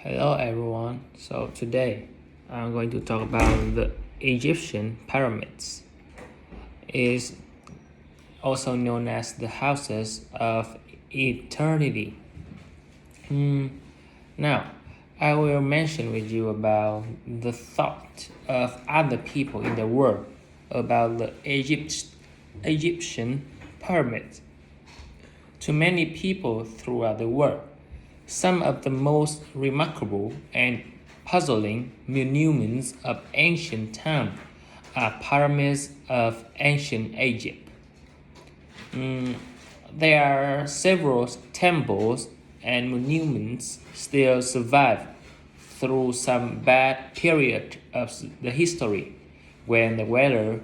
Hello everyone. So today I'm going to talk about the Egyptian pyramids. Is also known as the houses of eternity. Now, I will mention with you about the thought of other people in the world about the Egyptian pyramids. To many people throughout the world, some of the most remarkable and puzzling monuments of ancient time are pyramids of ancient Egypt. There are several temples and monuments still survive through some bad period of the history when the weather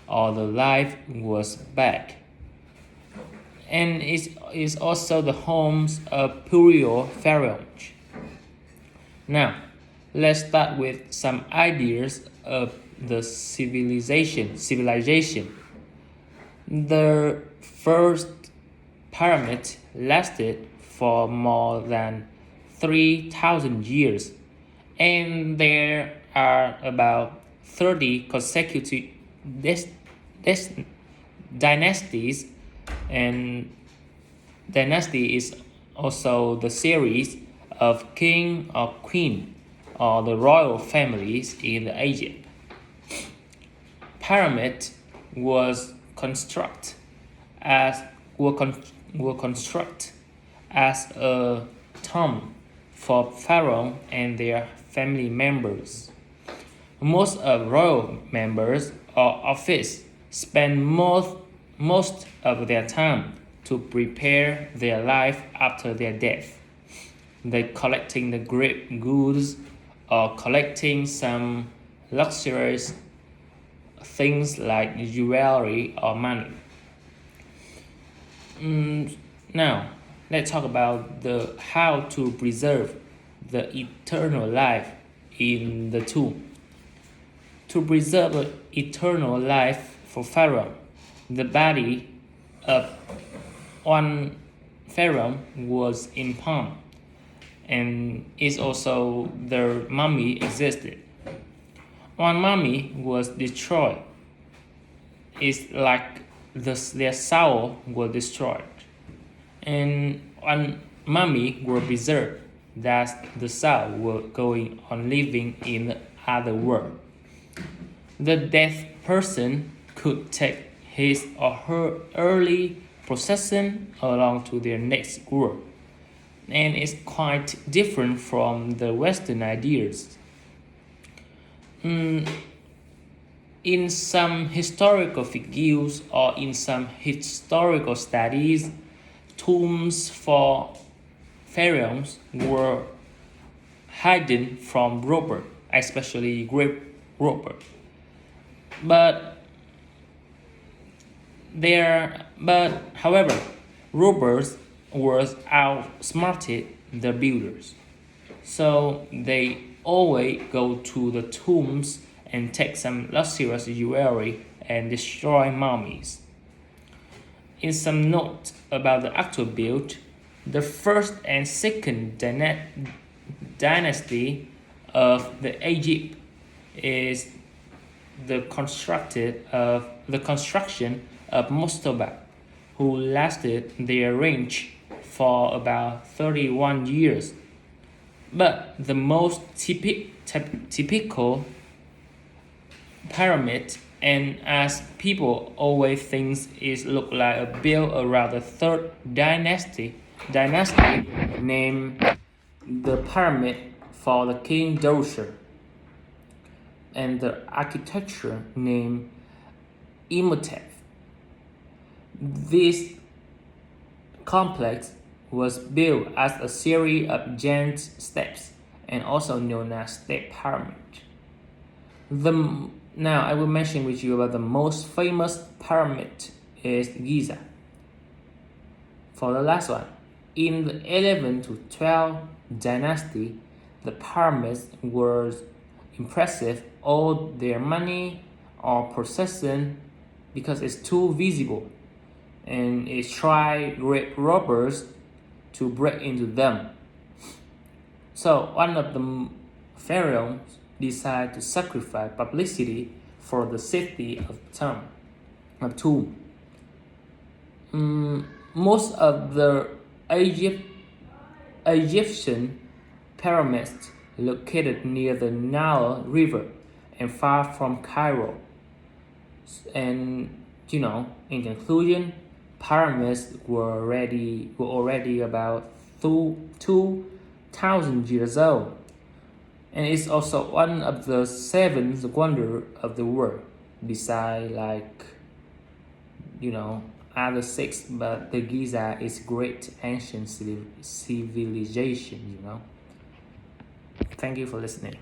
or the life was bad, and is also the homes of Purio pharaohs. Now, let's start with some ideas of the civilization. The first pyramid lasted for more than 3,000 years, and there are about 30 consecutive dynasties, and dynasty is also the series of king or queen or the royal families in Egypt. Pyramid was construct as were construct as a tomb for pharaoh and their family members. Most of royal members or office spend most of their time to prepare their life after their death. They collecting the great goods or collecting some luxurious things like jewelry or money. Now, let's talk about the how to preserve the eternal life in the tomb. To preserve eternal life for Pharaoh, the body of one Pharaoh was embalmed, and is also their mummy existed. One mummy was destroyed. It's like their soul was destroyed, and one mummy were preserved. That the soul were going on living in the other world. The dead person could take his or her early procession along to their next world, and is quite different from the Western ideas. In some historical figures or in some historical studies, tombs for pharaohs were hidden from robbers, especially grave robbers. But however, robbers was outsmarted the builders, so they always go to the tombs and take some luxurious jewelry and destroy mummies. In some note about the actual build, the first and second dynasty of the Egypt is the construction of Mastaba, who lasted their reign for about 31 years. But the most typical pyramid, and as people always think, is look like a built around the third dynasty named the pyramid for the king Djoser, and the architecture named Imhotep. This complex was built as a series of giant steps and also known as step pyramid. Now I will mention with you about the most famous pyramid is Giza. For the last one, in the 11 to 12 dynasty, the pyramids were impressive all their money or possession because it's too visible, and it tried robbers to break into them. So one of the pharaohs decided to sacrifice publicity for the safety of tomb. Most of the Egyptian pyramids located near the Nile River and far from Cairo. And in conclusion, pyramids were already about 2,000 years old, and it's also one of the seven wonders of the world, besides other six. But the Giza is great ancient civilization. Thank you for listening.